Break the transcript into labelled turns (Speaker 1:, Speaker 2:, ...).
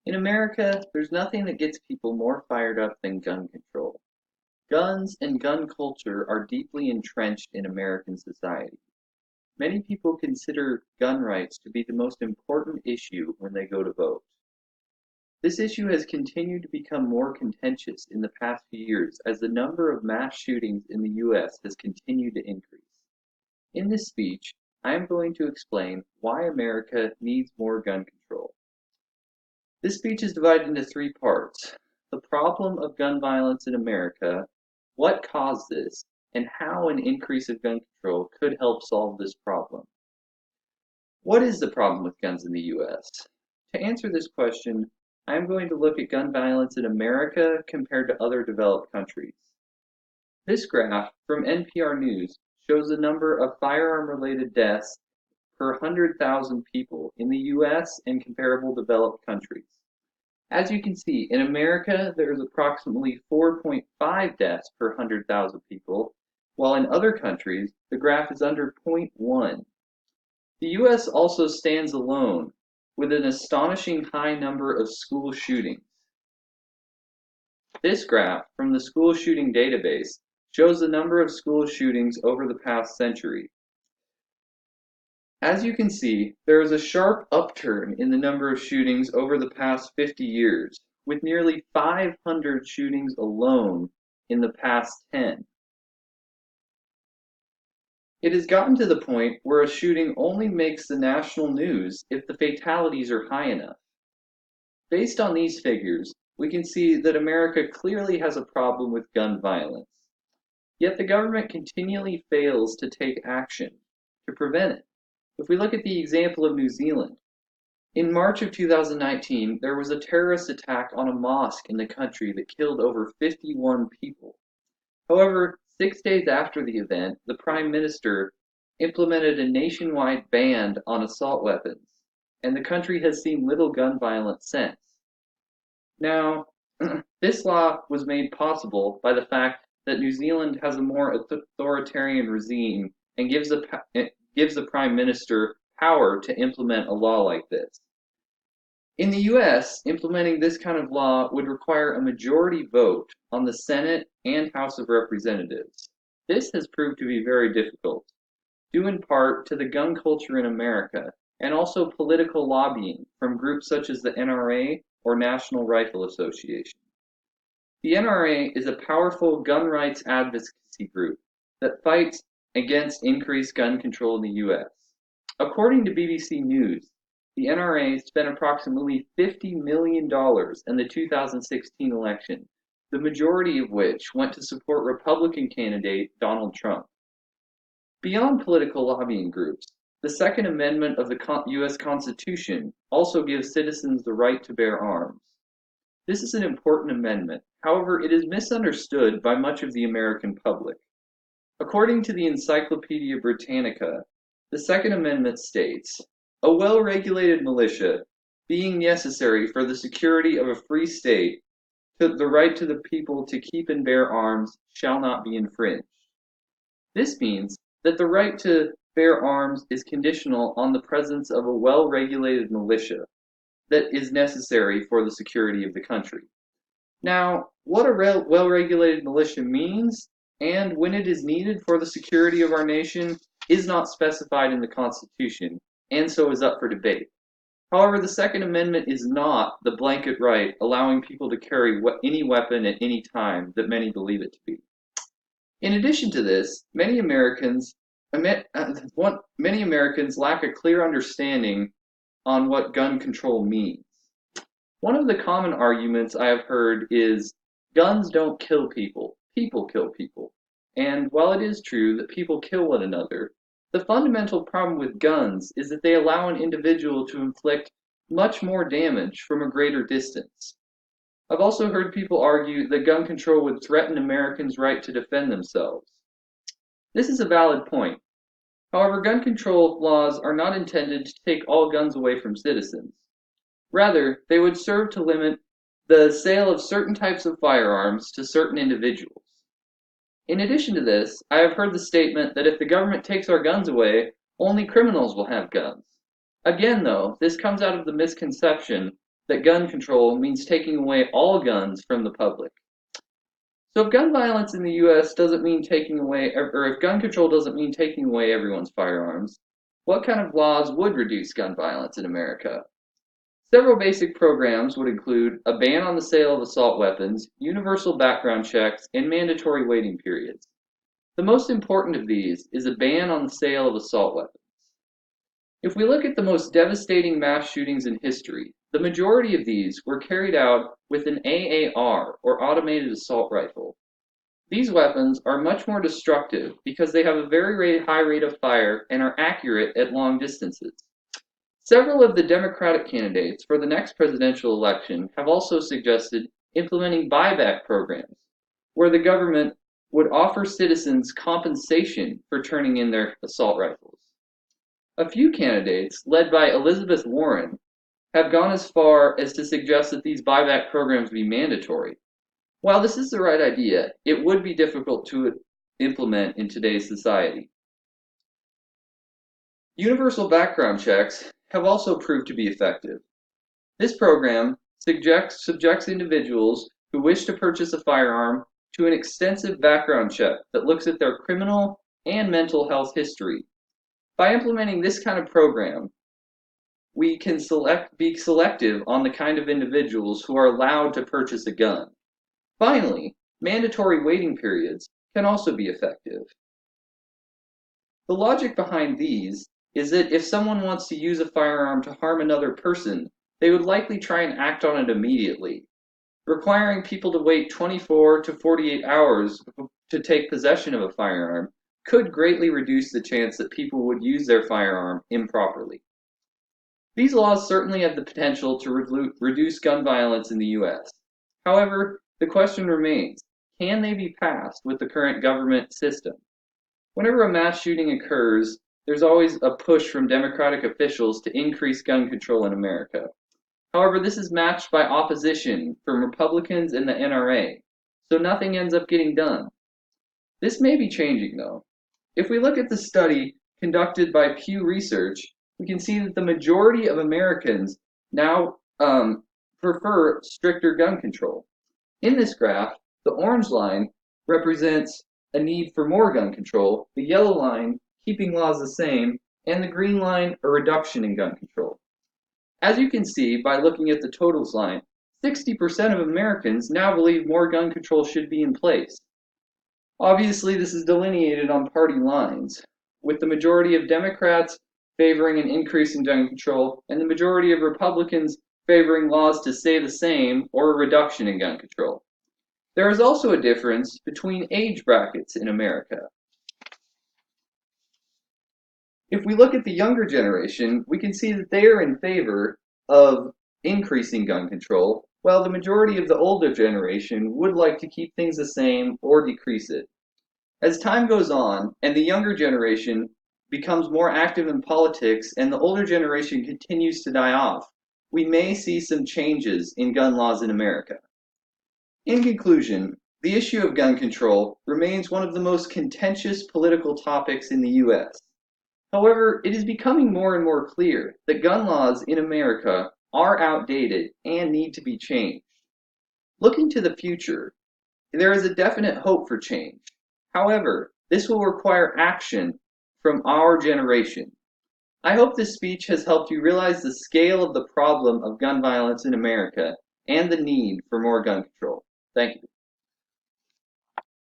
Speaker 1: In America, there's nothing that gets people more fired up than gun control. Guns and gun culture are deeply entrenched in American society. Many people consider gun rights to be the most important issue when they go to vote. This issue has continued to become more contentious in the past few years as the number of mass shootings in the US has continued to increase. In this speech, I am going to explain why America needs more gun control. This speech is divided into three parts: the problem of gun violence in America, what caused this, and how an increase of gun control could help solve this problem. What is the problem with guns in the US? To answer this question, I am going to look at gun violence in America compared to other developed countries. This graph from NPR News shows the number of firearm-related deaths per 100,000 people in the US and comparable developed countries. As you can see, in America there is approximately 4.5 deaths per 100,000 people, while in other countries the graph is under 0.1. The US also stands alone with an astonishing high number of school shootings. This graph from the school shooting database shows the number of school shootings over the past century. As you can see, there is a sharp upturn in the number of shootings over the past 50 years, with nearly 500 shootings alone in the past 10. It has gotten to the point where a shooting only makes the national news if the fatalities are high enough. Based on these figures, we can see that America clearly has a problem with gun violence. Yet the government continually fails to take action to prevent it. If we look at the example of New Zealand, in March of 2019, there was a terrorist attack on a mosque in the country that killed over 51 people. However, 6 days after the event, the Prime Minister implemented a nationwide ban on assault weapons, and the country has seen little gun violence since. Now, this law was made possible by the fact that New Zealand has a more authoritarian regime and gives the Prime Minister power to implement a law like this. In the US, implementing this kind of law would require a majority vote on the Senate and House of Representatives. This has proved to be very difficult, due in part to the gun culture in America and also political lobbying from groups such as the NRA or National Rifle Association. The NRA is a powerful gun rights advocacy group that fights against increased gun control in the US. According to BBC News, the NRA spent approximately $50 million in the 2016 election, the majority of which went to support Republican candidate Donald Trump. Beyond political lobbying groups, the Second Amendment of the US Constitution also gives citizens the right to bear arms. This is an important amendment, however, it is misunderstood by much of the American public. According to the Encyclopedia Britannica, the Second Amendment states, "A well-regulated militia, being necessary for the security of a free state, the right to the people to keep and bear arms shall not be infringed." This means that the right to bear arms is conditional on the presence of a well-regulated militia that is necessary for the security of the country. Now, what a well-regulated militia means and when it is needed for the security of our nation is not specified in the Constitution, and so is up for debate. However, the Second Amendment is not the blanket right allowing people to carry any weapon at any time that many believe it to be. In addition to this, many Americans lack a clear understanding on what gun control means. One of the common arguments I have heard is, guns don't kill people, people kill people. And while it is true that people kill one another, the fundamental problem with guns is that they allow an individual to inflict much more damage from a greater distance. I've also heard people argue that gun control would threaten Americans' right to defend themselves. This is a valid point. However, gun control laws are not intended to take all guns away from citizens. Rather, they would serve to limit the sale of certain types of firearms to certain individuals. In addition to this, I have heard the statement that if the government takes our guns away, only criminals will have guns. Again, though, this comes out of the misconception that gun control means taking away all guns from the public. So if gun violence in the US doesn't mean taking away, or if gun control doesn't mean taking away everyone's firearms, what kind of laws would reduce gun violence in America? Several basic programs would include a ban on the sale of assault weapons, universal background checks, and mandatory waiting periods. The most important of these is a ban on the sale of assault weapons. If we look at the most devastating mass shootings in history, the majority of these were carried out with an AAR, or automated assault rifle. These weapons are much more destructive because they have a very high rate of fire and are accurate at long distances. Several of the Democratic candidates for the next presidential election have also suggested implementing buyback programs, where the government would offer citizens compensation for turning in their assault rifles. A few candidates, led by Elizabeth Warren, have gone as far as to suggest that these buyback programs be mandatory. While this is the right idea, it would be difficult to implement in today's society. Universal background checks have also proved to be effective. This program subjects individuals who wish to purchase a firearm to an extensive background check that looks at their criminal and mental health history. By implementing this kind of program, we can be selective on the kind of individuals who are allowed to purchase a gun. Finally, mandatory waiting periods can also be effective. The logic behind these is that if someone wants to use a firearm to harm another person, they would likely try and act on it immediately. Requiring people to wait 24 to 48 hours to take possession of a firearm could greatly reduce the chance that people would use their firearm improperly. These laws certainly have the potential to reduce gun violence in the US. However, the question remains, can they be passed with the current government system? Whenever a mass shooting occurs, there's always a push from Democratic officials to increase gun control in America. However, this is matched by opposition from Republicans and the NRA, so nothing ends up getting done. This may be changing, though. If we look at the study conducted by Pew Research, we can see that the majority of Americans now prefer stricter gun control. In this graph, the orange line represents a need for more gun control, the yellow line keeping laws the same, and the green line a reduction in gun control. As you can see by looking at the totals line, 60% of Americans now believe more gun control should be in place. Obviously, this is delineated on party lines, with the majority of Democrats favoring an increase in gun control and the majority of Republicans favoring laws to stay the same or a reduction in gun control. There is also a difference between age brackets in America. If we look at the younger generation, we can see that they are in favor of increasing gun control, while the majority of the older generation would like to keep things the same or decrease it. As time goes on and the younger generation becomes more active in politics and the older generation continues to die off, we may see some changes in gun laws in America. In conclusion, the issue of gun control remains one of the most contentious political topics in the US. However, it is becoming more and more clear that gun laws in America are outdated and need to be changed. Looking to the future, there is a definite hope for change. However, this will require action from our generation. I hope this speech has helped you realize the scale of the problem of gun violence in America and the need for more gun control. Thank you.